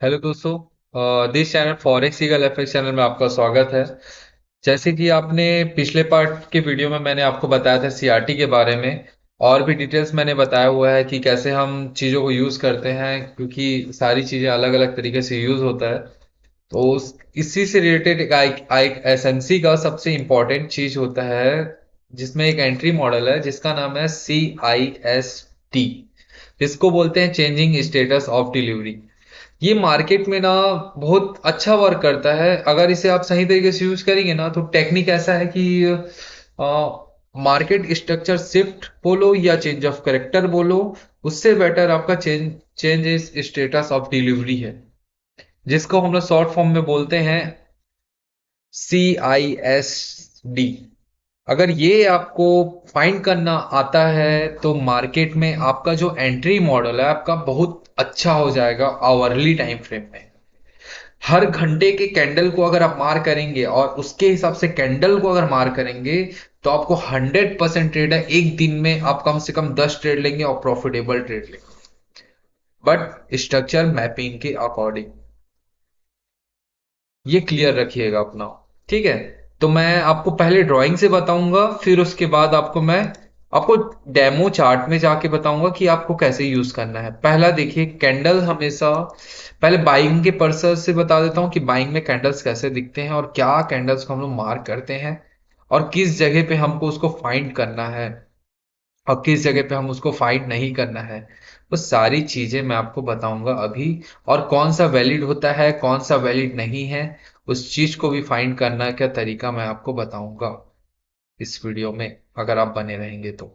Hello दोस्तों, this channel forex eagle FX channel में आपका स्वागत है। जैसे कि आपने पिछले पार्ट के वीडियो में मैंने आपको बताया था सीआरटी के बारे में। और भी डिटेल्स मैंने बताया हुआ है कि कैसे हम चीज़ों को यूज़ करते हैं, क्योंकि सारी चीज़ें अलग अलग तरीके से यूज़ होता है। तो इसी से रिलेटेड एक एसएनसी का सबसे इम्पोर्टेंट चीज़ होता है, जिसमें एक एंट्री मॉडल है जिसका नाम है CIST, जिसको बोलते हैं चेंजिंग स्टेटस ऑफ डिलीवरी। ये मार्केट में ना बहुत अच्छा वर्क करता है। अगर इसे आप सही तरीके से यूज करेंगे ना, तो टेक्निक ऐसा है कि मार्केट स्ट्रक्चर शिफ्ट बोलो या चेंज ऑफ करेक्टर बोलो, उससे बेटर आपका change is status of delivery है, जिसको हम लोग शॉर्ट फॉर्म में बोलते हैं CISD। अगर ये आपको फाइंड करना आता है तो मार्केट में आपका जो एंट्री मॉडल है आपका बहुत अच्छा हो जाएगा आवरली टाइम फ्रेम में। हर घंटे के कैंडल को अगर आप मार करेंगे और उसके हिसाब से कैंडल को अगर मार करेंगे, तो आपको 100% ट्रेड है, एक दिन में आप कम से कम 10 ट्रेड लेंगे और प्रॉफिटेबल ट्रेड लेंगे, बट स्ट्रक्चर मैपिंग के अकॉर्डिंग। ये क्लियर रखिएगा अपना। ठीक है। तो मैं आपको पहले ड्राइंग से बताऊंगा, फिर उसके बाद आपको डेमो चार्ट में जाके बताऊंगा कि आपको कैसे यूज करना है। पहला देखिए, कैंडल हमेशा पहले बाइंग के पर्पस से बता देता हूँ कि बाइंग में कैंडल्स कैसे दिखते हैं और क्या कैंडल्स को हम लोग मार्क करते हैं, और किस जगह पे हमको उसको फाइंड करना है और किस जगह पे हम उसको फाइंड नहीं करना है। वो सारी चीजें मैं आपको बताऊंगा अभी। और कौन सा वैलिड होता है, कौन सा वैलिड नहीं है, उस चीज को भी फाइंड करना का तरीका मैं आपको बताऊंगा इस वीडियो में, अगर आप बने रहेंगे तो।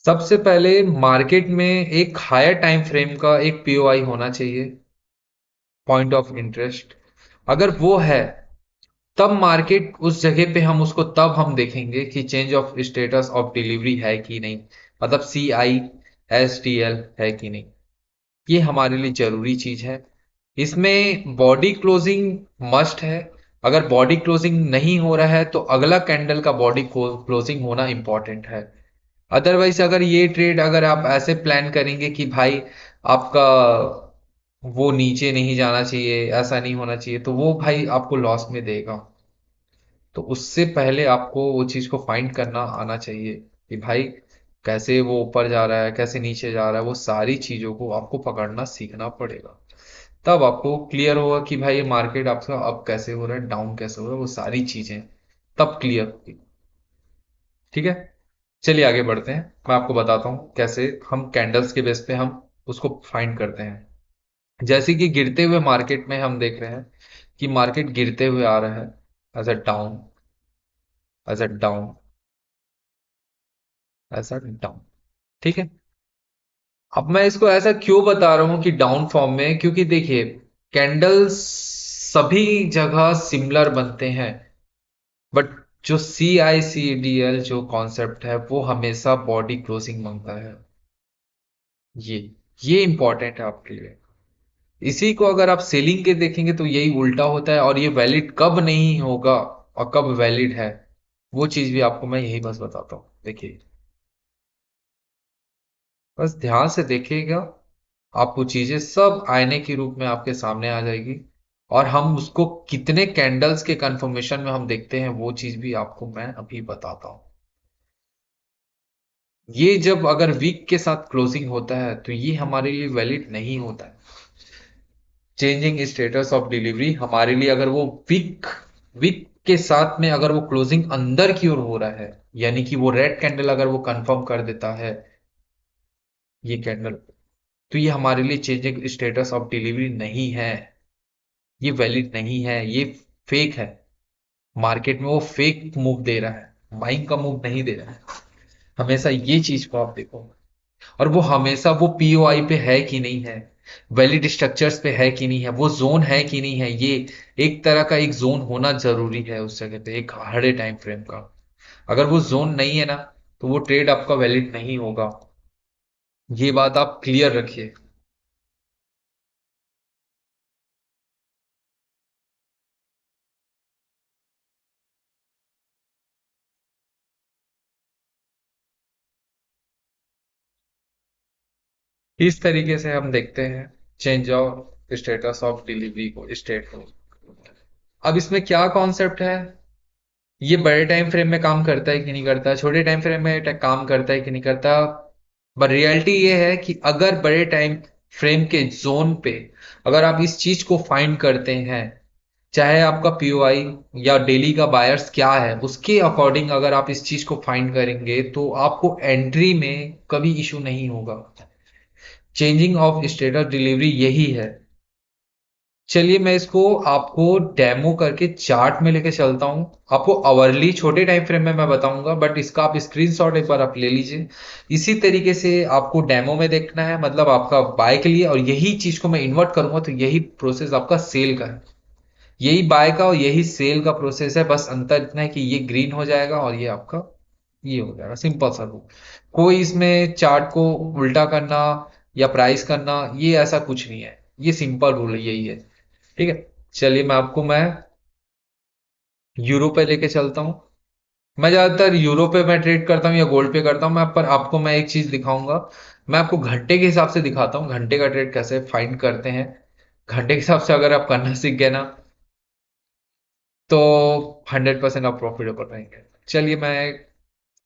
सबसे पहले मार्केट में एक हायर टाइम फ्रेम का एक पीओआई होना चाहिए, पॉइंट ऑफ इंटरेस्ट। अगर वो है, तब मार्केट उस जगह पे हम देखेंगे कि change of status of delivery है कि नहीं, मतलब CISTL है कि नहीं। ये हमारे लिए जरूरी चीज है। इसमें बॉडी क्लोजिंग मस्ट है। अगर बॉडी क्लोजिंग नहीं हो रहा है तो अगला कैंडल का बॉडी क्लोजिंग होना इंपॉर्टेंट है। अदरवाइज अगर ये ट्रेड अगर आप ऐसे प्लान करेंगे कि भाई आपका वो नीचे नहीं जाना चाहिए, ऐसा नहीं होना चाहिए, तो वो भाई आपको लॉस में देगा। तो उससे पहले आपको वो चीज को फाइंड करना आना चाहिए कि भाई कैसे वो ऊपर जा रहा है, कैसे नीचे जा रहा है, वो सारी चीजों को आपको पकड़ना सीखना पड़ेगा। तब आपको क्लियर होगा कि भाई ये मार्केट आपका अप कैसे हो रहा है, डाउन कैसे हो रहा है, वो सारी चीजें तब क्लियर होगी। ठीक है। चलिए आगे बढ़ते हैं। मैं आपको बताता हूँ कैसे हम कैंडल्स के बेस पे हम उसको फाइंड करते हैं। जैसे कि गिरते हुए मार्केट में हम देख रहे हैं कि मार्केट गिरते हुए आ रहा है, as a down, as a down, as a down. ठीक है। अब मैं इसको ऐसा क्यों बता रहा हूं कि डाउन फॉर्म में, क्योंकि देखिए कैंडल्स सभी जगह सिमिलर बनते हैं, बट जो CICDL जो कॉन्सेप्ट है वो हमेशा बॉडी क्लोजिंग मांगता है। ये ये इंपॉर्टेंट है आपके लिए। इसी को अगर आप सेलिंग के देखेंगे तो यही उल्टा होता है, और ये वैलिड कब नहीं होगा और कब वैलिड है, वो चीज भी आपको मैं यही बस बताता हूँ। देखिए, बस ध्यान से देखिएगा, आपको चीजें सब आईने के रूप में आपके सामने आ जाएगी। और हम उसको कितने कैंडल्स के कंफर्मेशन में हम देखते हैं, वो चीज भी आपको मैं अभी बताता हूँ। ये जब अगर वीक के साथ क्लोजिंग होता है तो ये हमारे लिए वैलिड नहीं होता है। चेंजिंग स्टेटस ऑफ डिलीवरी हमारे लिए, अगर वो वीक वीक के साथ में अगर वो क्लोजिंग अंदर की ओर हो रहा है, यानी कि वो रेड कैंडल अगर वो कंफर्म कर देता है ये कैंडल, तो ये हमारे लिए चेंजिंग स्टेटस ऑफ डिलीवरी नहीं है, ये वैलिड नहीं है, ये फेक है। मार्केट में वो फेक मूव दे रहा है, बाइंग का मूव नहीं दे रहा है। हमेशा ये चीज को आप देखो। और वो हमेशा वो पीओआई पे है कि नहीं है, वैलिड स्ट्रक्चर्स पे है कि नहीं है, वो जोन है कि नहीं है, ये एक तरह का एक जोन होना जरूरी है उस जगह पे, एक हर टाइम फ्रेम का। अगर वो जोन नहीं है ना, तो वो ट्रेड आपका वैलिड नहीं होगा। ये बात आप क्लियर रखिए। इस तरीके से हम देखते हैं change of status of delivery को, स्टेट को। अब इसमें क्या कॉन्सेप्ट है, ये बड़े टाइम फ्रेम में काम करता है कि नहीं करता, छोटे टाइम फ्रेम में काम करता है कि नहीं करता। पर रियलिटी ये है कि अगर बड़े टाइम फ्रेम के जोन पे अगर आप इस चीज को फाइंड करते हैं, चाहे आपका पीओआई या डेली का बायर्स क्या है उसके अकॉर्डिंग अगर आप इस चीज को फाइंड करेंगे तो आपको एंट्री में कभी इशू नहीं होगा। चेंजिंग ऑफ स्टेटस डिलीवरी यही है। चलिए मैं इसको आपको डेमो करके चार्ट में लेके चलता हूं। आपको आवरली छोटे टाइम फ्रेम में मैं बताऊंगा, बट इसका आप स्क्रीनशॉट एक बार आप ले लीजिए। इसी तरीके से आपको डेमो में देखना है, मतलब आपका बाय के लिए, और यही चीज को मैं इन्वर्ट करूंगा तो यही प्रोसेस आपका सेल का है। यही बाय का और यही सेल का प्रोसेस है, बस अंतर इतना है कि ये ग्रीन हो जाएगा और ये आपका ये हो जाएगा। सिंपल सा रूल। कोई इसमें चार्ट को उल्टा करना या प्राइस करना ये ऐसा कुछ नहीं है, ये सिंपल रूल है, यही है। ठीक है। चलिए मैं यूरो पे लेके चलता हूँ। मैं ज्यादातर यूरो पे मैं ट्रेड करता हूँ या गोल्ड पे करता हूँ। मैं पर आपको मैं एक चीज दिखाऊंगा। मैं आपको घंटे के हिसाब से दिखाता हूँ घंटे का ट्रेड कैसे फाइंड करते हैं। घंटे के हिसाब से अगर आप करना सीख गए ना तो 100% आप प्रॉफिटेबल रहेंगे। चलिए मैं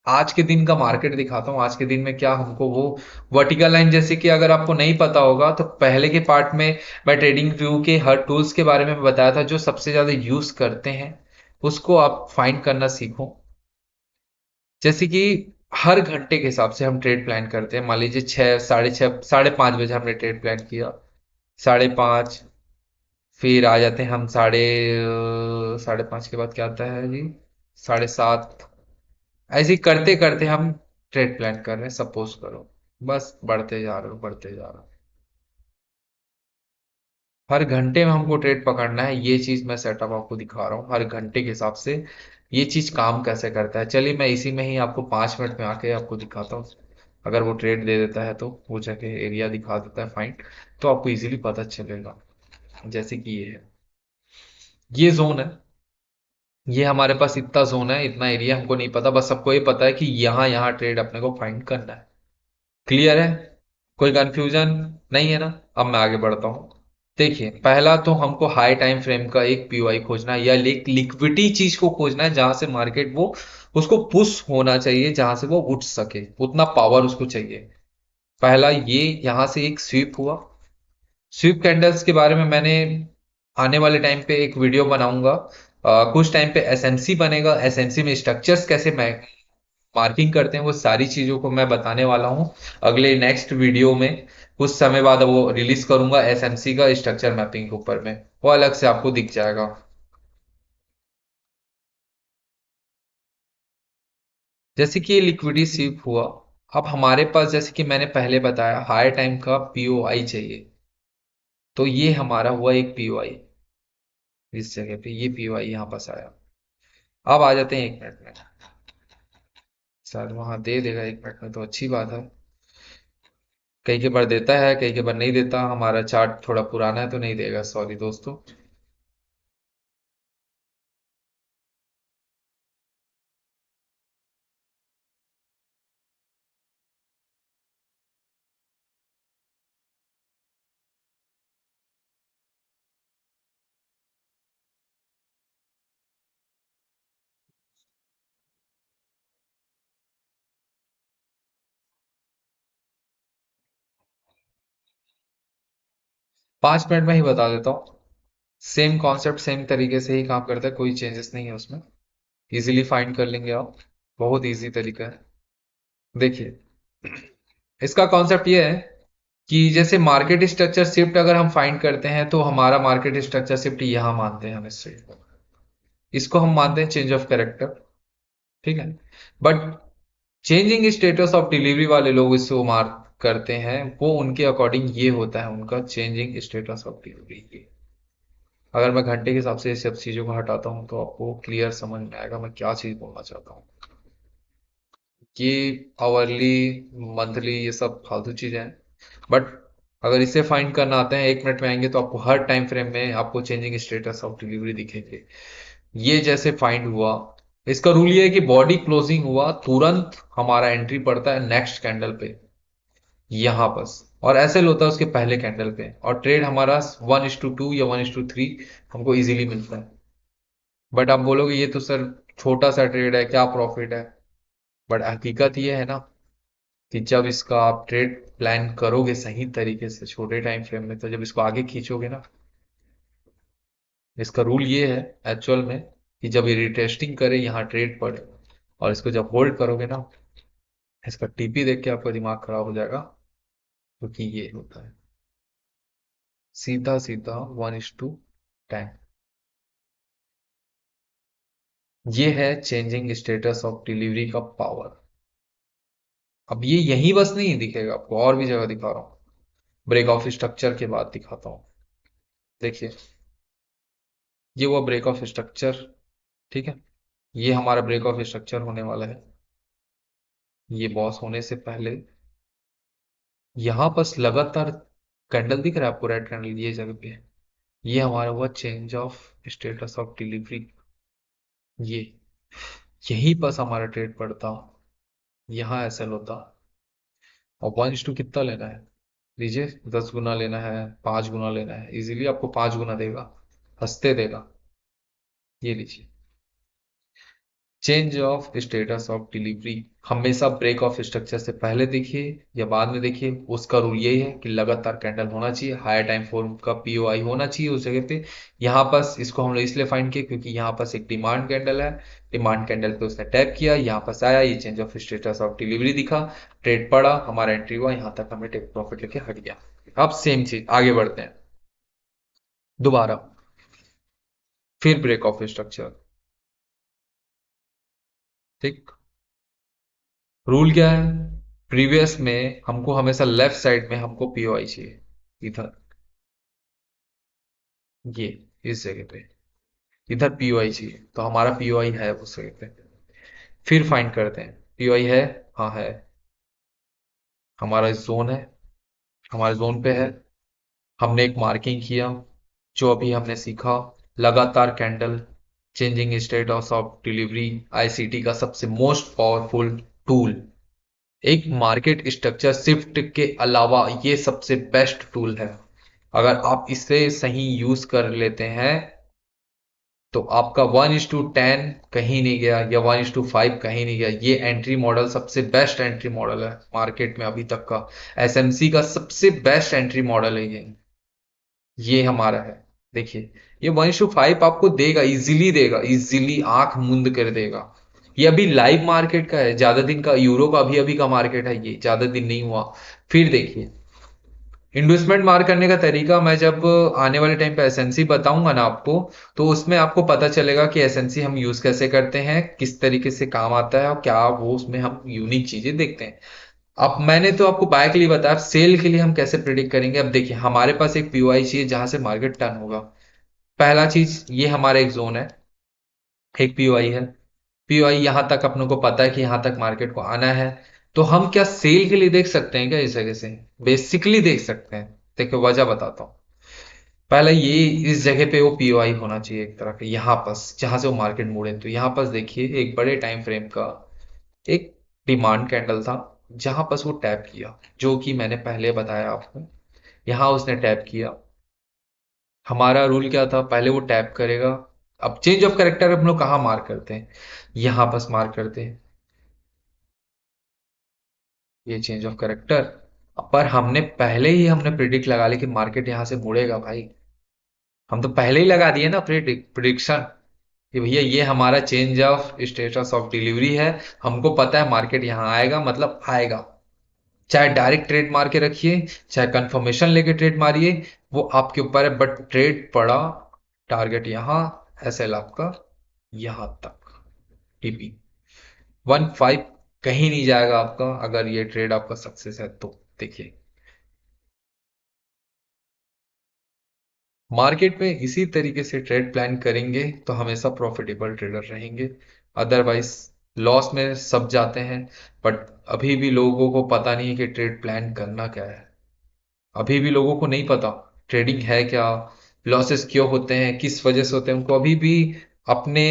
आज के दिन का मार्केट दिखाता हूँ। आज के दिन में क्या हमको वो वर्टिकल लाइन, जैसे कि अगर आपको नहीं पता होगा तो पहले के पार्ट में मैं ट्रेडिंग व्यू के हर टूल्स के बारे में बताया था जो सबसे ज्यादा यूज करते हैं, उसको आप फाइंड करना सीखो। जैसे कि हर घंटे के हिसाब से हम ट्रेड प्लान करते हैं। मान लीजिए 6, 6:30, 5:30 बजे हमने ट्रेड प्लान किया। 5:30, फिर आ जाते हैं हम 5:30 के बाद क्या आता है जी, 7:30। ऐसे ही करते करते हम ट्रेड प्लान कर रहे हैं, सपोज करो। बस बढ़ते जा रहे हो, बढ़ते जा रहे हो। हर घंटे में हमको ट्रेड पकड़ना है, ये चीज मैं सेटअप आपको दिखा रहा हूँ हर घंटे के हिसाब से ये चीज काम कैसे करता है। चलिए मैं इसी में ही आपको 5 मिनट में आके आपको दिखाता हूँ। अगर वो ट्रेड दे देता है तो वो जगह एरिया दिखा देता है फाइंड, तो आपको इजीली पता चलेगा। जैसे कि ये है, ये जोन है। ये हमारे पास इतना जोन है, इतना एरिया हमको नहीं पता, बस सबको ये पता है कि यहाँ यहाँ ट्रेड अपने को फाइंड करना है। क्लियर है? कोई कंफ्यूजन नहीं है ना? अब मैं आगे बढ़ता हूँ। देखिए पहला तो हमको हाई टाइम फ्रेम का एक पीओआई खोजना है या एक लिक्विडिटी चीज को खोजना है जहां से मार्केट वो उसको पुश होना चाहिए, जहां से वो उठ सके, उतना पावर उसको चाहिए। पहला ये यहां से एक स्वीप हुआ। स्वीप कैंडल्स के बारे में मैंने आने वाले टाइम पे एक वीडियो बनाऊंगा। कुछ टाइम पे एसएमसी बनेगा, एसएमसी में स्ट्रक्चर्स कैसे मार्किंग करते हैं वो सारी चीजों को मैं बताने वाला हूँ अगले नेक्स्ट वीडियो में। कुछ समय बाद वो रिलीज करूंगा एसएमसी का स्ट्रक्चर मैपिंग के ऊपर में, वो अलग से आपको दिख जाएगा। जैसे कि ये लिक्विडिटी स्वीप हुआ, अब हमारे पास जैसे कि मैंने पहले बताया हाई टाइम का पीओआई चाहिए, तो ये हमारा हुआ एक पीओआई। इस जगह पे ये पीओआई यहाँ पास आया। अब आ जाते हैं 1 मिनट में। शायद वहां दे देगा 1 मिनट में तो अच्छी बात है। कई के बार देता है, कई के बार नहीं देता। हमारा चार्ट थोड़ा पुराना है तो नहीं देगा, सॉरी दोस्तों। 5 मिनट में ही बता देता हूँ। सेम कॉन्सेप्ट सेम तरीके से ही काम करता है, कोई चेंजेस नहीं है उसमें। इजीली फाइंड कर लेंगे आप, बहुत इजी तरीका है। देखिए इसका कॉन्सेप्ट ये है कि जैसे मार्केट स्ट्रक्चर शिफ्ट अगर हम फाइंड करते हैं तो हमारा मार्केट स्ट्रक्चर शिफ्ट यहां मानते हैं हम इस साइड को, इसको हम मानते हैं चेंज ऑफ कैरेक्टर। ठीक है। But changing status of delivery वाले लोग इसको मार्क करते हैं, वो उनके अकॉर्डिंग ये होता है उनका चेंजिंग स्टेटस ऑफ डिलीवरी। अगर मैं घंटे के हिसाब से ये सब चीजों को हटाता हूँ तो आपको क्लियर समझ में आएगा मैं क्या चीज बोलना चाहता हूँ। ये आवरली, मंथली, ये सब फालतू चीजें हैं। बट अगर इसे फाइंड करना आता है 1 मिनट में आएंगे तो आपको हर टाइम फ्रेम में आपको चेंजिंग स्टेटस ऑफ डिलीवरी दिखेंगे। ये जैसे फाइंड हुआ, इसका रूल ये है कि बॉडी क्लोजिंग हुआ तुरंत हमारा एंट्री पड़ता है नेक्स्ट कैंडल पे। यहाँ बस। और ऐसे होता है उसके पहले कैंडल पे, और ट्रेड हमारा 1:2 या 1:3 हमको इजीली मिलता है। बट आप बोलोगे ये तो सर छोटा सा ट्रेड है, क्या प्रॉफिट है? बट हकीकत ये है ना कि जब इसका आप ट्रेड प्लान करोगे सही तरीके से छोटे टाइम फ्रेम में, तो जब इसको आगे खींचोगे ना, इसका रूल ये है एक्चुअल में कि जब ये रिटेस्टिंग करे यहाँ ट्रेड पर, और इसको जब होल्ड करोगे ना, इसका टीपी देख के आपका दिमाग खराब हो जाएगा, क्योंकि ये होता है सीधा सीधा 1:10। ये है चेंजिंग स्टेटस ऑफ डिलीवरी का पावर। अब ये यही बस नहीं दिखेगा आपको, और भी जगह दिखा रहा हूं। ब्रेक ऑफ स्ट्रक्चर के बाद दिखाता हूं। देखिए, ये हुआ ब्रेक ऑफ स्ट्रक्चर, ठीक है। ये हमारा ब्रेक ऑफ स्ट्रक्चर होने वाला है। ये बॉस होने से पहले यहां बस लगातार कैंडल दिख रहा है आपको, रेड कैंडल ये जगह पे। ये हमारा हुआ change of status of delivery. ये यही बस हमारा ट्रेड पड़ता, यहाँ ऐसा होता। और 1:2 कितना लेना है? लीजिए, 10 गुना लेना है, 5 गुना लेना है, इजीली आपको 5 गुना देगा, हंसते देगा। ये लीजिए, change of status of delivery हमेशा ब्रेक ऑफ स्ट्रक्चर से पहले देखिए या बाद में देखिए। उसका रूल यही है कि लगातार कैंडल होना चाहिए, हायर टाइम फॉर्म का पीओआई होना चाहिए उस जगह पे। यहाँ पास इसको हम लोग इसलिए फाइंड किए क्योंकि यहाँ पास एक डिमांड कैंडल है। डिमांड कैंडल पे उसने टैप किया, यहाँ पास आया, ये change of status of delivery दिखा, ट्रेड पड़ा, हमारा एंट्री हुआ, यहाँ तक हमें टेक प्रॉफिट लेके हट गया। अब सेम चीज आगे बढ़ते हैं। दोबारा फिर ब्रेक ऑफ स्ट्रक्चर, ठीक। रूल क्या है? प्रीवियस में हमको हमेशा लेफ्ट साइड में हमको पीओआई चाहिए, इधर, ये इस जगह पे इधर पीओआई चाहिए, तो हमारा पीओआई है उस जगह पे। फिर फाइंड करते हैं पीओआई है। हाँ है, हमारा जोन है, हमारे जोन पे है। हमने एक मार्किंग किया, जो अभी हमने सीखा, लगातार candle, changing status of delivery, ICT का सबसे मोस्ट पावरफुल टूल। एक मार्केट स्ट्रक्चर शिफ्ट के अलावा ये सबसे बेस्ट टूल है। अगर आप इसे सही यूज कर लेते हैं तो आपका 1:10 कहीं नहीं गया, या 1:5 कहीं नहीं गया। ये एंट्री मॉडल सबसे बेस्ट एंट्री मॉडल है मार्केट में अभी तक का। एसएमसी का सबसे बेस्ट एंट्री मॉडल है ये हमारा है। देखिए, ये 1:5 आपको देगा, इजीली देगा, इजीली आंख मूंद कर देगा। ये अभी लाइव मार्केट का है, ज्यादा दिन का, यूरो का अभी अभी का मार्केट है, ये ज्यादा दिन नहीं हुआ। फिर देखिए, इन्वेस्टमेंट मार्क करने का तरीका मैं जब आने वाले टाइम पे एसएनसी बताऊंगा ना आपको, तो उसमें आपको पता चलेगा कि एसएनसी हम यूज कैसे करते हैं, किस तरीके से काम आता है, और क्या वो उसमें हम यूनिक चीजें देखते हैं। अब मैंने तो आपको बाय के लिए बताया, सेल के लिए हम कैसे प्रिडिक्ट करेंगे। अब देखिए, हमारे पास एक पीओआई चाहिए जहां से मार्केट टर्न होगा। पहला चीज, ये हमारा एक जोन है, एक पीओआई है। पीओआई यहां तक अपनों को पता है कि यहां तक मार्केट को आना है। तो हम क्या सेल के लिए देख सकते हैं क्या इस जगह से? बेसिकली देख सकते हैं। देखो, वजह बताता हूँ। पहले ये, इस जगह पे वो पीओआई होना चाहिए एक तरह का, यहाँ पास जहां से वो मार्केट मुड़े। तो यहाँ पास देखिए, एक बड़े टाइम फ्रेम का एक डिमांड कैंडल था, जहां पास वो टैप किया, जो कि मैंने पहले बताया आपको। यहाँ उसने टैप किया। हमारा रूल क्या था? पहले वो टैप करेगा। अब चेंज ऑफ कैरेक्टर हम लोग कहाँ मार्क करते हैं? यहाँ पास मार्क करते हैं, ये चेंज ऑफ कैरेक्टर। पर हमने पहले ही हमने प्रिडिक्ट लगा ली कि मार्केट यहां से मुड़ेगा भाई। हम तो पहले ही लगा दिए ना प्रिडिक्शन कि भैया ये हमारा change of status of delivery है। हमको पता है मार्केट यहां आएगा, मतलब आएगा। चाहे डायरेक्ट ट्रेड मार के रखिए, चाहे कंफर्मेशन लेके ट्रेड मारिए, वो आपके ऊपर है। बट ट्रेड पड़ा, टारगेट यहां, एसएल आपका यहां तक, टीपी 1:5 कहीं नहीं जाएगा आपका, अगर ये ट्रेड आपका सक्सेस है तो। देखिए, मार्केट में इसी तरीके से ट्रेड प्लान करेंगे तो हमेशा प्रॉफिटेबल ट्रेडर रहेंगे। अदरवाइज लॉस में सब जाते हैं। बट अभी भी लोगों को पता नहीं है कि ट्रेड प्लान करना क्या है। अभी भी लोगों को नहीं पता ट्रेडिंग है क्या, लॉसेस क्यों होते हैं, किस वजह से होते हैं। उनको अभी भी अपने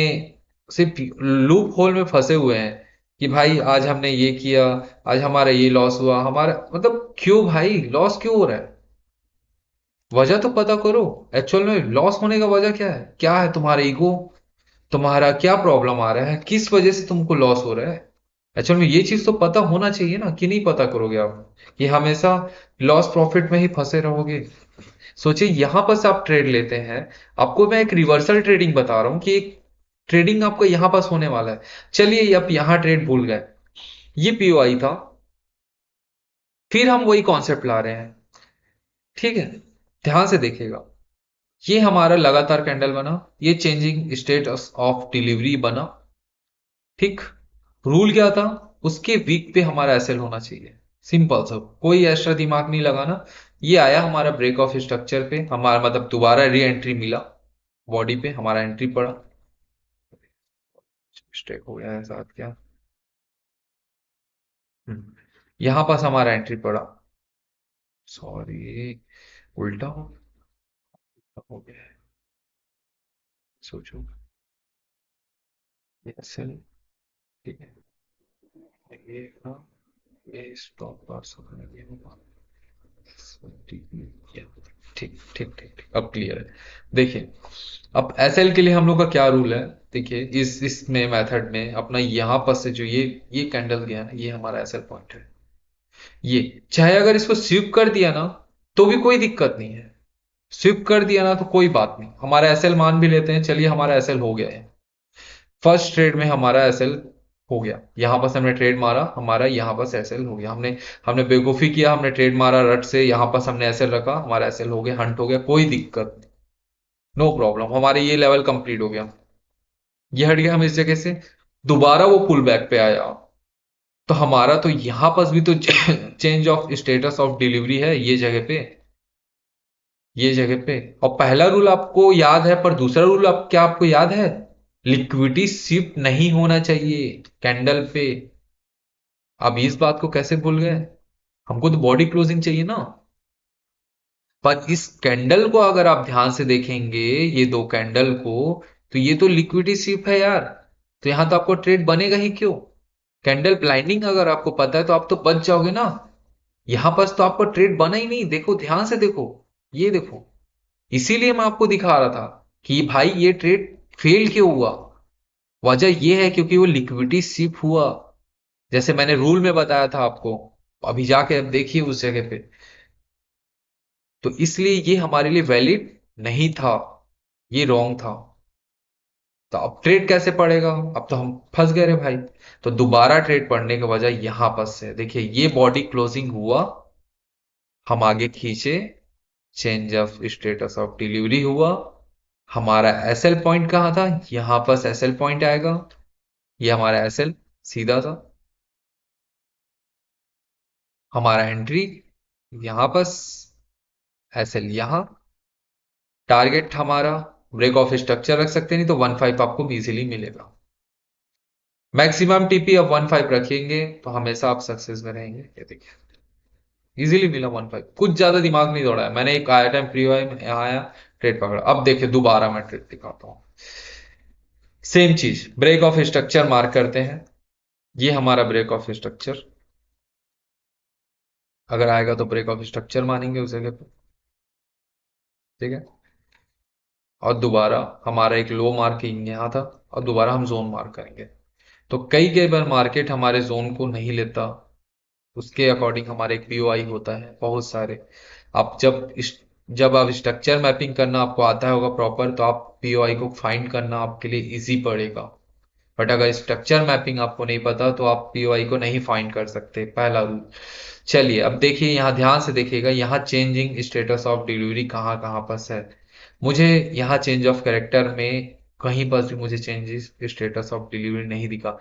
सिर्फ लूप होल में फंसे हुए हैं कि भाई आज हमने ये किया, आज हमारा ये लॉस हुआ, हमारा मतलब क्यों भाई लॉस क्यों हो रहा है? वजह तो पता करो। एक्चुअल में लॉस होने का वजह क्या है? क्या है तुम्हारा ईगो? तुम्हारा क्या प्रॉब्लम आ रहा है? किस वजह से तुमको लॉस हो रहा है? एक्चुअल में ये चीज तो पता होना चाहिए ना, कि नहीं पता करोगे आप कि हमेशा लॉस प्रॉफिट में ही फंसे रहोगे? सोचिए यहां पर से आप ट्रेड लेते हैं। आपको मैं एक रिवर्सल ट्रेडिंग बता रहा हूं कि एक ट्रेडिंग आपको यहां पास होने वाला है। चलिए आप यहां ट्रेड भूल गए, ये पीओआई था, फिर हम वही कॉन्सेप्ट ला रहे हैं। ठीक है, ध्यान से देखिएगा। ये हमारा लगातार कैंडल बना, ये चेंजिंग स्टेटस ऑफ डिलीवरी बना। ठीक, रूल क्या था? उसके वीक पे हमारा एसएल होना चाहिए। सिंपल सा, कोई एक्स्ट्रा दिमाग नहीं लगाना। ये आया हमारा ब्रेक ऑफ स्ट्रक्चर पे, हमारा मतलब दोबारा री एंट्री मिला, बॉडी पे हमारा एंट्री पड़ा। मिस्टेक हो गया है साथ क्या। यहां पास हमारा एंट्री पड़ा। सॉरी, उल्टा हो गया है। सोचो, ये एसएल, ठीक है, ये ना, ये स्टॉप लॉस होगा, ये होगा। ठीक ठीक ठीक ठीक, अब क्लियर है। देखिए, अब एसएल के लिए हम लोग का क्या रूल है? देखिए इस इसमें मेथड में अपना यहां पर से जो ये कैंडल गया ना, ये हमारा एसएल पॉइंट है। ये चाहे अगर इसको स्वीप कर दिया ना, तो भी कोई दिक्कत नहीं है। स्वीप कर दिया ना तो कोई बात नहीं, हमारा एसएल मान भी लेते हैं। चलिए हमारा एसएल हो गया है, फर्स्ट ट्रेड में हमारा एसएल हो गया। यहां पर हमने ट्रेड मारा, हमारा यहां पर एसएल हो गया। हमने हमने बेवकूफी किया, हमने ट्रेड मारा रट से, यहां पर हमने एसएल रखा, हमारा एसएल हो गया, हंट हो गया, कोई दिक्कत नहीं। नो प्रॉब्लम, हमारे ये लेवल कंप्लीट हो गया। ये हट गया हम इस जगह से, दोबारा वो पुल बैक पे आया, तो हमारा तो यहां पर भी तो change of status of delivery है ये जगह पे, ये जगह पे। और पहला रूल आपको याद है, पर दूसरा रूल आप क्या आपको याद है? लिक्विडिटी शिफ्ट नहीं होना चाहिए कैंडल पे। आप इस बात को कैसे भूल गए? हमको तो बॉडी क्लोजिंग चाहिए ना। पर इस कैंडल को अगर आप ध्यान से देखेंगे, ये दो कैंडल को, तो ये तो लिक्विडिटी शिफ्ट है यार। तो यहां तो आपको ट्रेड बनेगा ही क्यों? कैंडल ब्लाइंडिंग अगर आपको पता है तो आप तो बच जाओगे ना। यहां पर तो आपको ट्रेड बना ही नहीं, देखो ध्यान से देखो, ये देखो। इसीलिए मैं आपको दिखा रहा था कि भाई ये ट्रेड फेल क्यों हुआ। वजह ये है क्योंकि वो लिक्विडिटी शिफ्ट हुआ, जैसे मैंने रूल में बताया था आपको। अभी जाके अब देखिए उस जगह पे, तो इसलिए ये हमारे लिए वैलिड नहीं था, ये रॉन्ग था। तो अब ट्रेड कैसे पड़ेगा? अब तो हम फंस गए रे भाई। तो दोबारा ट्रेड पड़ने की वजह यहां पर से देखिए, ये बॉडी क्लोजिंग हुआ, हम आगे खींचे, change of status of delivery हुआ। हमारा एसएल पॉइंट कहां था? यहां पर एसएल पॉइंट आएगा, ये हमारा एसएल सीधा था। हमारा एंट्री यहां पर, एसएल यहां, टारगेट हमारा ब्रेक ऑफ स्ट्रक्चर रख सकते, नहीं तो 1.5 आपको इजीली मिलेगा। मैक्सिमम टीपी अब 1.5 रखेंगे तो हमेशा आप सक्सेस में रहेंगे। ये देखिए इजीली मिला 1.5, कुछ ज्यादा दिमाग नहीं दौड़ा है मैंने। एक आया टाइम प्री में आया, ट्रेड पकड़ा। अब देखिए दोबारा मैं ट्रेड दिखाता हूं, सेम चीज, ब्रेक ऑफ स्ट्रक्चर मार्क करते हैं। ये हमारा ब्रेक ऑफ स्ट्रक्चर, अगर आएगा तो ब्रेक ऑफ स्ट्रक्चर मानेंगे उस जगह पे। ठीक है, और दोबारा हमारा एक लो मार्किंग यहाँ था, और दोबारा हम जोन मार्क करेंगे। तो कई कई बार मार्केट हमारे जोन को नहीं लेता, उसके अकॉर्डिंग हमारे एक पीओआई होता है बहुत सारे। आप जब आप स्ट्रक्चर मैपिंग करना आपको आता होगा प्रॉपर, तो आप पीओआई को फाइंड करना आपके लिए इजी पड़ेगा। बट अगर स्ट्रक्चर मैपिंग आपको नहीं पता तो आप पीओआई को नहीं फाइंड कर सकते, पहला रूल। चलिए अब देखिए, यहाँ ध्यान से देखिएगा, यहाँ चेंजिंग स्टेटस ऑफ डिलीवरी कहाँ कहाँ पर है। मुझे यहाँ चेंज ऑफ कैरेक्टर में कहीं पर भी मुझे चेंजेस स्टेटस ऑफ डिलीवरी नहीं दिखा।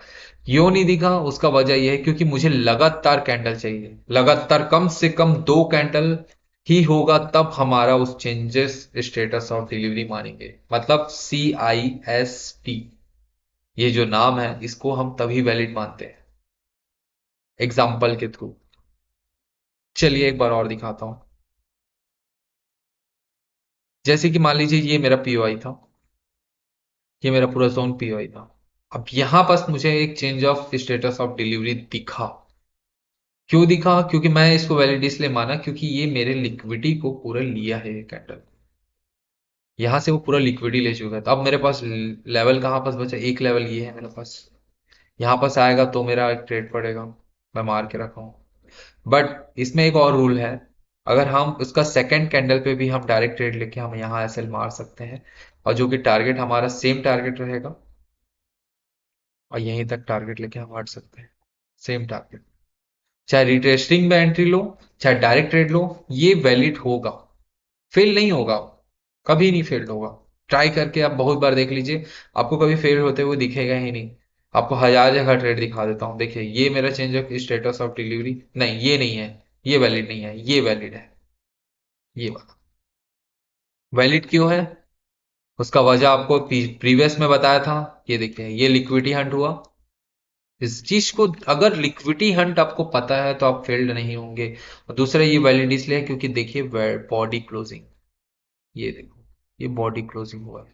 क्यों नहीं दिखा? उसका वजह यह है क्योंकि मुझे लगातार कैंडल चाहिए, लगातार कम से कम 2 कैंडल ही होगा, तब हमारा उस चेंजेस स्टेटस ऑफ डिलीवरी मानेंगे। मतलब CIST, ये जो नाम है इसको हम तभी वैलिड मानते हैं एग्जाम्पल के थ्रू। चलिए एक बार और दिखाता हूं। जैसे कि मान लीजिए ये मेरा पीओआई था, ये मेरा पूरा जोन पीओआई था। अब यहां पास मुझे एक change of status of delivery दिखा। क्यों दिखा? क्योंकि मैं इसको वैलिड इसलिए माना क्योंकि ये मेरे लिक्विडिटी को पूरा लिया है ये कैंडल। यहां से वो पूरा लिक्विडिटी ले चुका है, तो अब मेरे पास लेवल कहाँ पास बचा? एक लेवल ये है मेरे पास। यहाँ पास आएगा तो मेरा एक ट्रेड पड़ेगा, मैं मार के रखा हूँ। बट इसमें एक और रूल है, अगर हम उसका सेकंड कैंडल पे भी हम डायरेक्ट ट्रेड लेके हम यहाँ एसएल मार सकते हैं, और जो कि टारगेट हमारा सेम टारगेट रहेगा, और यहीं तक टारगेट लेके हम हट सकते हैं। सेम टारगेट, चाहे रिटेस्टिंग में एंट्री लो चाहे डायरेक्ट ट्रेड लो, ये वैलिड होगा, फेल नहीं होगा, कभी नहीं फेल होगा। ट्राई करके आप बहुत बार देख लीजिए, आपको कभी फेल होते हुए दिखेगा ही नहीं। आपको हजार जगह ट्रेड दिखा देता हूँ, देखिए ये मेरा change of status of delivery, नहीं ये नहीं है, ये वैलिड नहीं है, ये वैलिड है। ये वाला वैलिड क्यों है? उसका वजह आपको प्रीवियस में बताया था। ये देखिए ये लिक्विडिटी हंट हुआ। इस चीज को, अगर लिक्विडिटी हंट आपको पता है तो आप फेल्ड नहीं होंगे। और दूसरा ये वैलिड इसलिए है क्योंकि देखिए बॉडी क्लोजिंग, ये देखो ये बॉडी क्लोजिंग हुआ है,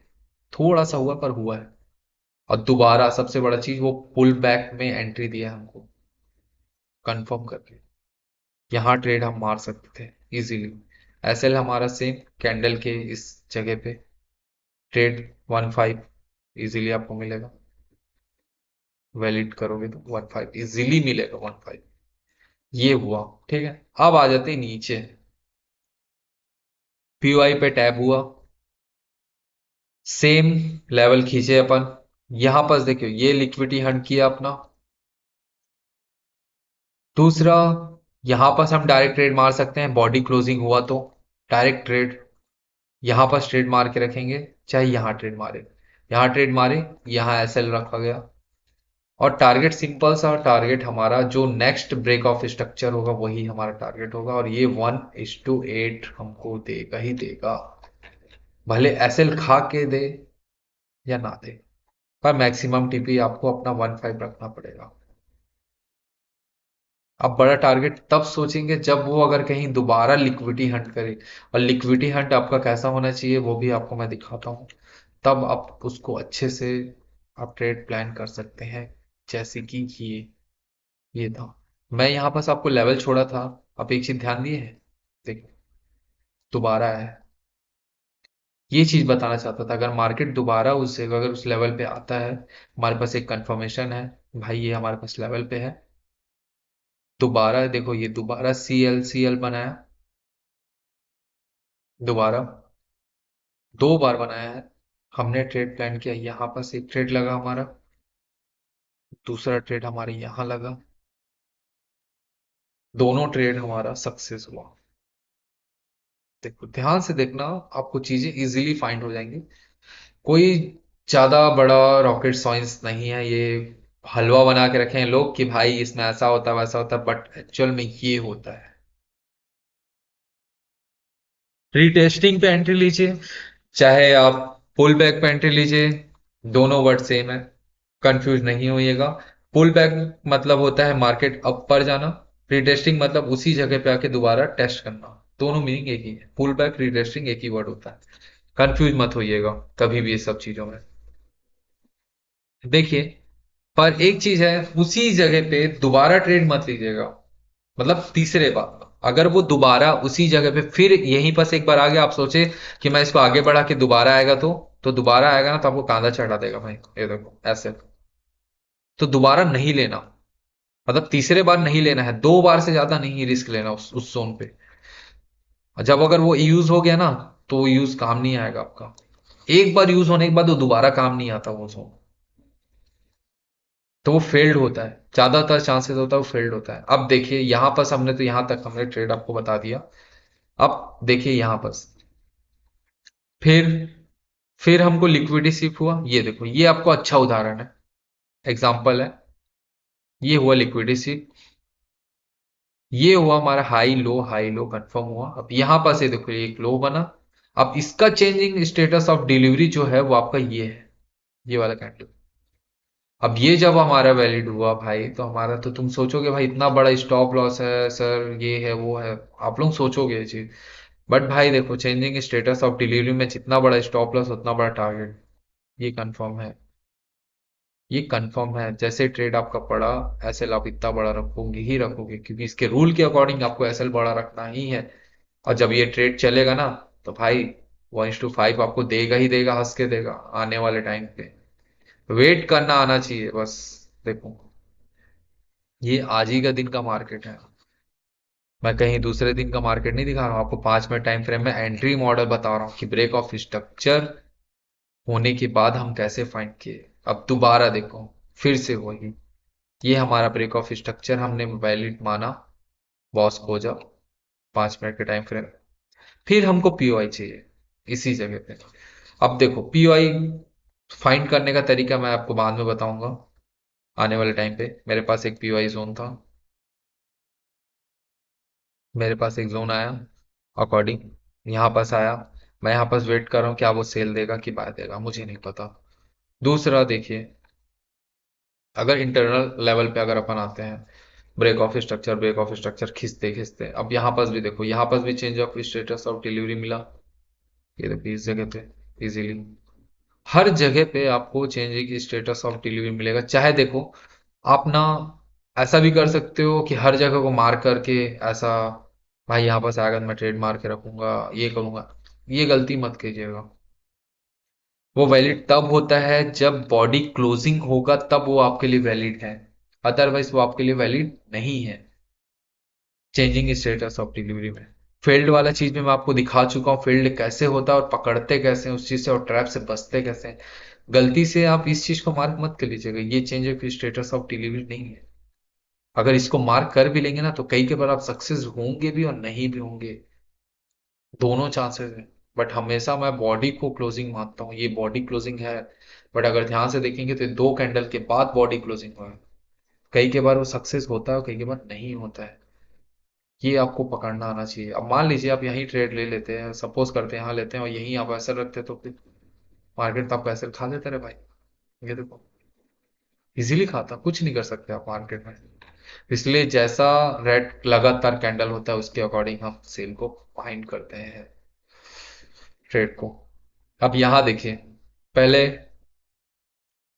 थोड़ा सा हुआ पर हुआ है। और दोबारा सबसे बड़ा चीज, वो पुल बैक में एंट्री दिया हमको कंफर्म करके, यहां ट्रेड हम मार सकते थे इजीली। एसएल हमारा सेम कैंडल के इस जगह पे ट्रेड 1.5 इजीली आपको मिलेगा, वैलिड करोगे तो 1.5 इजीली मिलेगा 1.5। ये हुआ, ठीक है। अब आ जाते हैं नीचे, पीओआई पे टैब हुआ, सेम लेवल खींचे अपन। यहां पर देखियो ये लिक्विडिटी हंट किया अपना। दूसरा, यहां पर हम डायरेक्ट ट्रेड मार सकते हैं, बॉडी क्लोजिंग हुआ तो डायरेक्ट ट्रेड यहां पर ट्रेड मार के रखेंगे, चाहे यहां ट्रेड मारे, यहां ट्रेड मारे, यहां एसएल रखा गया। और टारगेट सिंपल सा टारगेट हमारा जो नेक्स्ट ब्रेक ऑफ स्ट्रक्चर होगा वही हमारा टारगेट होगा, और ये 1:8 हमको देगा ही देगा, भले एसएल खा के दे या ना दे, पर मैक्सिमम टीपी आपको अपना 1.5 रखना पड़ेगा। आप बड़ा टारगेट तब सोचेंगे जब वो अगर कहीं दोबारा लिक्विडिटी हंट करे, और लिक्विडिटी हंट आपका कैसा होना चाहिए वो भी आपको मैं दिखाता हूँ, तब आप उसको अच्छे से आप ट्रेड प्लान कर सकते हैं। जैसे कि ये था, मैं यहाँ पास आपको लेवल छोड़ा था, आप एक चीज ध्यान दिए है, देखो दोबारा है। ये चीज बताना चाहता था, अगर मार्केट दोबारा उस अगर उस लेवल पे आता है, हमारे पास एक कंफर्मेशन है, भाई ये हमारे पास लेवल पे है। दोबारा देखो ये दोबारा सी एल बनाया, दोबारा 2 बार बनाया है। हमने ट्रेड प्लान किया, यहां पास एक ट्रेड लगा हमारा, दूसरा ट्रेड हमारे यहां लगा, दोनों ट्रेड हमारा सक्सेस हुआ। देखो ध्यान से देखना, आपको चीजें इजीली फाइंड हो जाएंगी। कोई ज्यादा बड़ा रॉकेट साइंस नहीं है ये, हलवा बना के रखे हैं लोग कि भाई इसमें ऐसा होता है वैसा होता है, बट एक्चुअल में ये होता है। रीटेस्टिंग पे एंट्री लीजिए, चाहे आप पुल बैक पे एंट्री लीजिए, दोनों वर्ड सेम है, कंफ्यूज नहीं होइएगा। पुल बैक मतलब होता है मार्केट अप पर जाना, रीटेस्टिंग मतलब उसी जगह पे आके दोबारा टेस्ट करना, दोनों मीनिंग एक ही है, पुल बैक रीटेस्टिंग एक ही वर्ड होता है। कंफ्यूज मत होइएगा कभी भी इस सब चीजों में। देखिए, पर एक चीज है, उसी जगह पे दोबारा ट्रेड मत लीजिएगा, मतलब तीसरे बार अगर वो दोबारा उसी जगह पे फिर यहीं पर से एक बार आ गया, आप सोचे कि मैं इसको आगे बढ़ा के दोबारा आएगा तो दोबारा आएगा ना तो आपको कांधा चढ़ा देगा भाई, ये देखो ऐसे। तो दोबारा नहीं लेना, मतलब तीसरे बार नहीं लेना है, 2 बार से ज्यादा नहीं रिस्क लेना उस जोन पे। जब अगर वो यूज हो गया ना, तो वो यूज काम नहीं आएगा आपका, एक बार यूज होने के बाद वो दोबारा काम नहीं आता वो जोन, तो वो फेल्ड होता है, ज्यादातर चांसेस होता है वो फेल्ड होता है। अब देखिए यहां पर हमने तो यहां तक हमने ट्रेड आपको बता दिया। अब देखिए यहां पर फिर फिर हमको लिक्विडिटी शिफ्ट हुआ, ये देखो ये आपको अच्छा उदाहरण है, एग्जांपल है। ये हुआ लिक्विडिटी शिफ्ट, ये हुआ हमारा हाई लो कंफर्म हुआ। अब यहां पर से देखो ये एक लो बना, अब इसका चेंजिंग स्टेटस ऑफ डिलीवरी जो है वो आपका ये है, ये वाला कैंडल। अब ये जब हमारा वैलिड हुआ भाई, तो हमारा तो तुम सोचोगे भाई इतना बड़ा स्टॉप लॉस है सर, ये है वो है, आप लोग सोचोगे ये चीज। बट भाई देखो चेंजिंग स्टेटस ऑफ डिलीवरी में जितना बड़ा स्टॉप लॉस उतना बड़ा टारगेट, ये कंफर्म है। ये कंफर्म है, जैसे ट्रेड आपका पड़ा एसएल आप इतना बड़ा रखोगे ही रखोगे, क्योंकि इसके रूल के अकॉर्डिंग आपको एसएल बड़ा रखना ही है। और जब ये ट्रेड चलेगा ना, तो भाई 1:5 आपको देगा ही देगा, हंस के देगा आने वाले टाइम पे। वेट करना आना चाहिए बस। देखो, ये आज ही का दिन का मार्केट है, मैं कहीं दूसरे दिन का मार्केट नहीं दिखा रहा हूँ आपको। 5 मिनट टाइम फ्रेम में एंट्री मॉडल बता रहा हूँ कि ब्रेक ऑफ स्ट्रक्चर होने के बाद हम कैसे फाइंड किए। अब दोबारा देखो, फिर से वही, ये हमारा ब्रेक ऑफ स्ट्रक्चर हमने वैलिड माना, बॉस को जब 5 मिनट के टाइम फ्रेम, फिर हमको पीओआई चाहिए इसी जगह पे। अब देखो पीओआई फाइंड करने का तरीका मैं आपको बाद में बताऊंगा। आने वाले टाइम पे मेरे पास एक पीओआई जोन था, मेरे पास एक जोन आया अकॉर्डिंग, यहाँ पास आया, मैं यहाँ पास वेट कर रहा हूँ क्या वो सेल देगा कि बाय देगा, मुझे नहीं पता। दूसरा देखिए, अगर इंटरनल लेवल पे अगर अपन आते हैं, ब्रेक ऑफ स्ट्रक्चर खींचते खींचते, अब यहाँ पास भी देखो, यहाँ पास भी change of status of delivery मिला, ये देखो इस जगह पे इजीली। हर जगह पे आपको चेंजिंग स्टेटस ऑफ डिलीवरी मिलेगा। चाहे देखो, आप ना ऐसा भी कर सकते हो कि हर जगह को मार्क करके ऐसा, भाई यहाँ पास आएगा तो मैं ट्रेड मार के रखूंगा, ये करूंगा, ये गलती मत कीजिएगा। वो वैलिड तब होता है जब बॉडी क्लोजिंग होगा, तब वो आपके लिए वैलिड है, अदरवाइज वो आपके लिए वैलिड नहीं है। चेंजिंग स्टेटस ऑफ डिलीवरी में फील्ड वाला चीज में मैं आपको दिखा चुका हूँ, फील्ड कैसे होता है और पकड़ते कैसे हैं उस चीज से, और ट्रैप से बचते कैसे हैं। गलती से आप इस चीज को मार्क मत कर लीजिएगा, ये change of status of delivery नहीं है। अगर इसको मार्क कर भी लेंगे ना, तो कई के बार आप सक्सेस होंगे भी और नहीं भी होंगे, दोनों चांसेस हैं। बट हमेशा मैं बॉडी को क्लोजिंग मानता हूँ, ये बॉडी क्लोजिंग है। बट अगर ध्यान से देखेंगे तो ये 2 कैंडल के बाद बॉडी क्लोजिंग हुआ है। कई के बार वो सक्सेस होता है और कई के बार नहीं होता है, ये आपको पकड़ना आना चाहिए। अब मान लीजिए आप यहीं ट्रेड ले लेते हैं, सपोज करते हैं यहाँ लेते हैं और यहीं आप ऐसे रखते, तो फिर मार्केट तो आपको ऐसे खा देता रहे भाई। ये देखो, इजीली खाता, कुछ नहीं कर सकते आप मार्केट में। इसलिए जैसा रेड लगातार कैंडल होता है उसके अकॉर्डिंग हम सेल को फाइंड करते हैं, ट्रेड को। अब यहाँ देखिए, पहले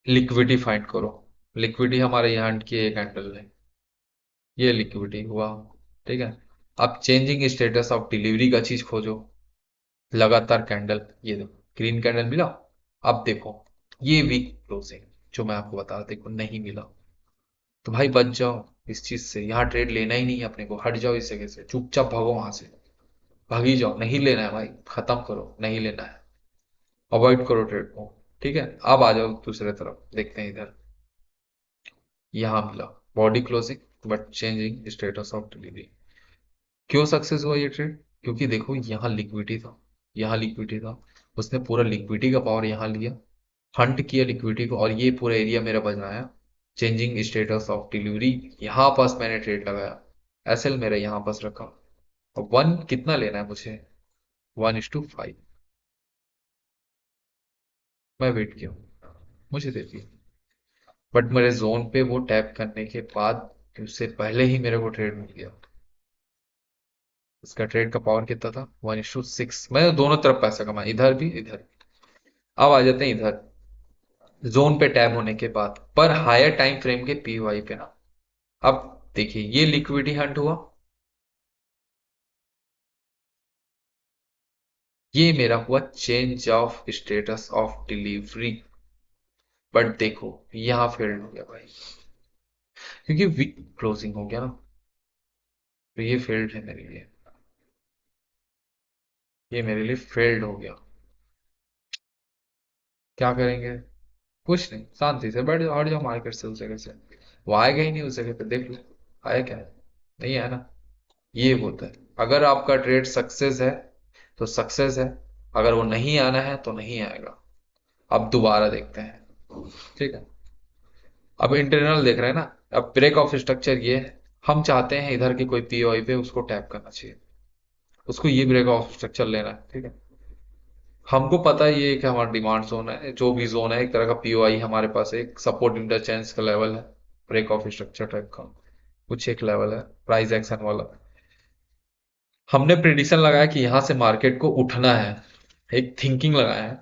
लिक्विडिटी फाइंड करो। लिक्विडिटी हमारे यहाँ की एक कैंडल है, ये लिक्विडिटी हुआ, ठीक है। अब चेंजिंग स्टेटस ऑफ डिलीवरी का चीज खोजो, लगातार कैंडल, ये देखो ग्रीन कैंडल मिला। अब देखो, ये वीक क्लोजिंग जो मैं आपको बता रहा, देखो नहीं मिला, तो भाई बच जाओ इस चीज से, यहाँ ट्रेड लेना ही नहीं है अपने को, हट जाओ इस जगह से, चुपचाप भागो वहां से, भागी जाओ, नहीं लेना है भाई, खत्म करो, नहीं लेना है, अवॉइड करो ट्रेड को। ठीक है, अब आ जाओ दूसरे तरफ, देखते हैं इधर, यहाँ मिला body closing but changing status of delivery. क्यों सक्सेस हुआ ये ट्रेड? क्योंकि देखो यहाँ लिक्विडिटी था, यहाँ लिक्विडिटी था, उसने पूरा लिक्विडिटी का पावर यहाँ लिया, हंट किया लिक्विडिटी को, और ये पूरा एरिया मेरा बनाया। चेंजिंग स्टेटस ऑफ डिलीवरी, यहाँ पास मैंने ट्रेड लगाया, एसएल मेरा यहाँ पास रखा, और वन कितना लेना है मुझे, 1:5, मैं वेट किया, मुझे दे दिया। बट मेरे जोन पे वो टैप करने के बाद, उससे पहले ही मेरे को ट्रेड मिल गया। उसका ट्रेड का पावर कितना था, 1:6, मैंने दोनों तरफ पैसा कमाया, इधर भी इधर भी। अब आ जाते हैं इधर, जोन पे टैप होने के बाद पर हायर टाइम फ्रेम के पीवाई पे ना। अब देखिए, ये लिक्विडिटी हंट हुआ, ये मेरा हुआ change of status of delivery. But देखो यहां फेल्ड हो गया भाई, क्योंकि वीक क्लोजिंग हो गया ना, तो ये फेल्ड है मेरे लिए, ये मेरे लिए फेल्ड हो गया। क्या करेंगे? कुछ नहीं, शांति से बैठ जाओ, हट जाओ मार्केट से, उस जगह से। वो आएगा ही नहीं उस जगह पे, देख लो आया क्या है, नहीं आया ना। ये होता है, अगर आपका ट्रेड सक्सेस है तो सक्सेस है, अगर वो नहीं आना है तो नहीं आएगा। अब दोबारा देखते हैं, ठीक है। अब इंटरनल देख रहे हैं ना, अब ब्रेक ऑफ स्ट्रक्चर ये है, हम चाहते हैं इधर की कोई पीओआई पे उसको टैप करना चाहिए, उसको ये ब्रेक ऑफ स्ट्रक्चर लेना है, ठीक है। हमको पता है ये कि हमारा डिमांड जोन है, जो भी जोन है एक तरह का पीओआई हमारे पास, एक सपोर्ट इंटरचेंज का लेवल है, ब्रेक ऑफ स्ट्रक्चर टाइप का कुछ एक लेवल है, प्राइस एक्शन वाला। हमने प्रिडिक्शन लगाया कि यहां से मार्केट को उठना है, एक थिंकिंग लगाया है,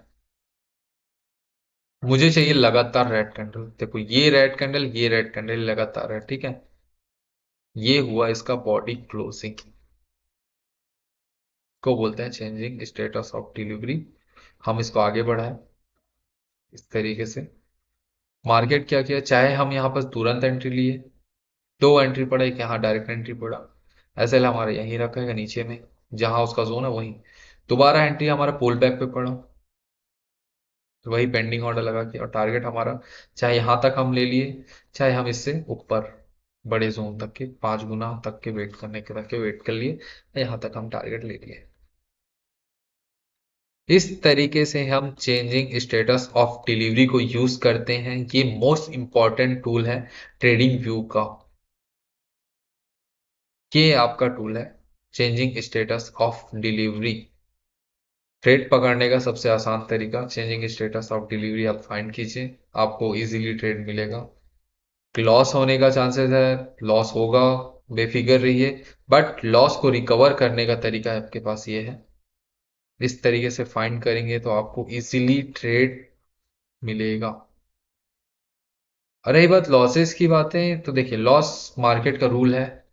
मुझे चाहिए लगातार रेड कैंडल। देखो ये रेड कैंडल, ये रेड कैंडल लगातार है, ठीक है। ये हुआ इसका बॉडी क्लोजिंग, को बोलते हैं चेंजिंग स्टेटस ऑफ डिलीवरी। हम इसको आगे बढ़ाएं इस तरीके से। मार्केट क्या किया, चाहे हम यहाँ पर तुरंत एंट्री लिए, दो एंट्री पड़ा, एक यहाँ डायरेक्ट एंट्री पड़ा, एसएल हमारा यहीं रखा है नीचे में, जहां उसका जोन है वहीं। दोबारा एंट्री हमारा पुल बैक पे पड़ा, तो वही पेंडिंग ऑर्डर लगा के, और टारगेट हमारा चाहे यहां तक हम ले लिए, चाहे हम इससे ऊपर बड़े जोन तक के 5 गुना तक के वेट करने के तक के वेट कर लिए, यहां तक हम टारगेट ले लिए। इस तरीके से हम चेंजिंग स्टेटस ऑफ डिलीवरी को यूज करते हैं। ये मोस्ट इंपॉर्टेंट टूल है ट्रेडिंग व्यू का। ये आपका टूल है changing status of delivery. Trade पकड़ने का सबसे आसान तरीका चेंजिंग स्टेटस ऑफ डिलीवरी आप फाइंड कीजिए, आपको इजीली ट्रेड मिलेगा। लॉस होने का चांसेस है, लॉस होगा, बेफिक्र रहिए, बट लॉस को रिकवर करने का तरीका आपके पास ये है। इस तरीके से फाइंड करेंगे तो आपको इजीली ट्रेड मिलेगा। और रही बात लॉसेस की बातें, तो देखिए लॉस मार्केट का रूल है,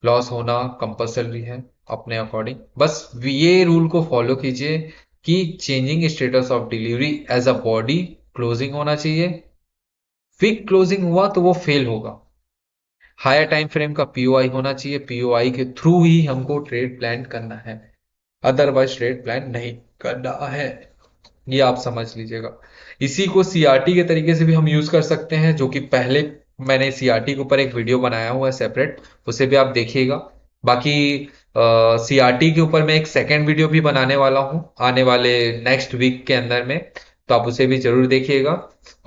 लॉस होना कंपलसरी है अपने अकॉर्डिंग। बस ये रूल को फॉलो कीजिए कि changing status of delivery as a body closing होना चाहिए। क्विक क्लोजिंग हुआ तो वो फेल होगा। हायर टाइम फ्रेम का पीओआई होना चाहिए, पीओआई के थ्रू ही हमको ट्रेड प्लान करना है, अदरवाइज ट्रेड प्लान नहीं करना है। ये आप समझ लीजिएगा। इसी को सीआरटी के तरीके से भी हम यूज कर सकते हैं, जो कि पहले मैंने सीआरटी के ऊपर एक वीडियो बनाया हुआ है सेपरेट, उसे भी आप देखिएगा। बाकी सीआरटी के ऊपर मैं एक सेकेंड वीडियो भी बनाने वाला हूं आने वाले नेक्स्ट वीक के अंदर में, तो आप उसे भी जरूर देखिएगा।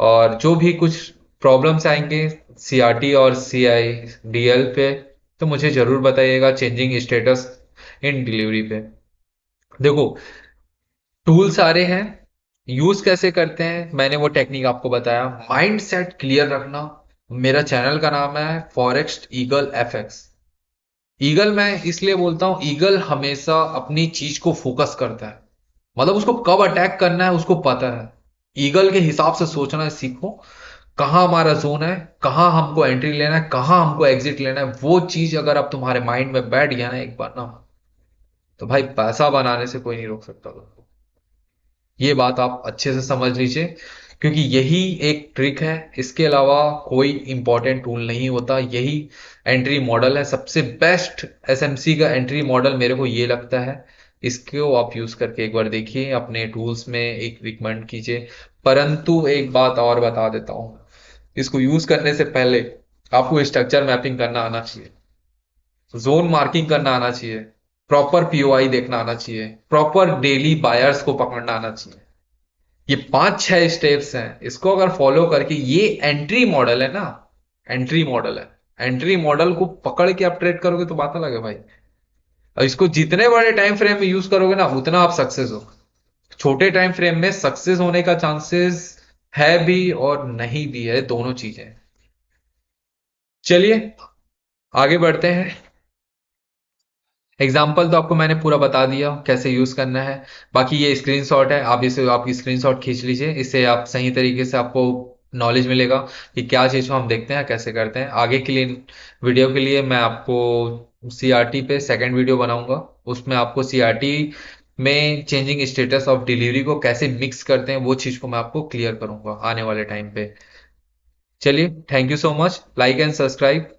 और जो भी कुछ प्रॉब्लम्स आएंगे सीआरटी और सीआईडीएल पे, तो मुझे जरूर बताइएगा चेंजिंग स्टेटस इन डिलीवरी पे। देखो टूल सारे हैं, यूज कैसे करते हैं मैंने वो टेक्निक आपको बताया। माइंड सेट क्लियर रखना। मेरा चैनल का नाम है फॉरेक्स ईगल एफएक्स। ईगल मैं इसलिए बोलता हूं, ईगल हमेशा अपनी चीज को फोकस करता है, मतलब उसको कब अटैक करना है उसको पता है। ईगल के हिसाब से सोचना सीखो, कहाँ हमारा जोन है, कहाँ हमको एंट्री लेना है, कहाँ हमको एग्जिट लेना है। वो चीज अगर अब तुम्हारे माइंड में बैठ गया ना एक बार ना, तो भाई पैसा बनाने से कोई नहीं रोक सकता तुमको। ये बात आप अच्छे से समझ लीजिए, क्योंकि यही एक ट्रिक है, इसके अलावा कोई इंपॉर्टेंट टूल नहीं होता। यही एंट्री मॉडल है, सबसे बेस्ट एसएमसी का एंट्री मॉडल मेरे को ये लगता है। इसको आप यूज करके एक बार देखिए, अपने टूल्स में एक रिकमेंड कीजिए। परंतु एक बात और बता देता हूं, इसको यूज करने से पहले आपको स्ट्रक्चर मैपिंग करना आना चाहिए, जोन मार्किंग करना आना चाहिए, प्रॉपर पीओआई देखना आना चाहिए, प्रॉपर डेली बायर्स को पकड़ना आना चाहिए। ये 5-6 स्टेप्स हैं, इसको अगर फॉलो करके, ये एंट्री मॉडल है ना, एंट्री मॉडल है, एंट्री मॉडल को पकड़ के आप ट्रेड करोगे तो बात अलग है भाई। और इसको जितने बड़े टाइम फ्रेम में यूज करोगे ना उतना आप सक्सेस हो। छोटे टाइम फ्रेम में सक्सेस होने का चांसेस है भी और नहीं भी है, दोनों चीजें। चलिए आगे बढ़ते हैं। एग्जाम्पल तो आपको मैंने पूरा बता दिया कैसे यूज करना है। बाकी ये स्क्रीनशॉट है, आप इसे आपकी स्क्रीनशॉट खींच लीजिए, इससे आप सही तरीके से आपको नॉलेज मिलेगा कि क्या चीज को हम देखते हैं कैसे करते हैं। आगे के लिए वीडियो के लिए मैं आपको सीआरटी पे सेकंड वीडियो बनाऊंगा, उसमें आपको सीआरटी में चेंजिंग स्टेटस ऑफ डिलीवरी को कैसे मिक्स करते हैं वो चीज को मैं आपको क्लियर करूंगा आने वाले टाइम पे। चलिए thank you so much, like and subscribe.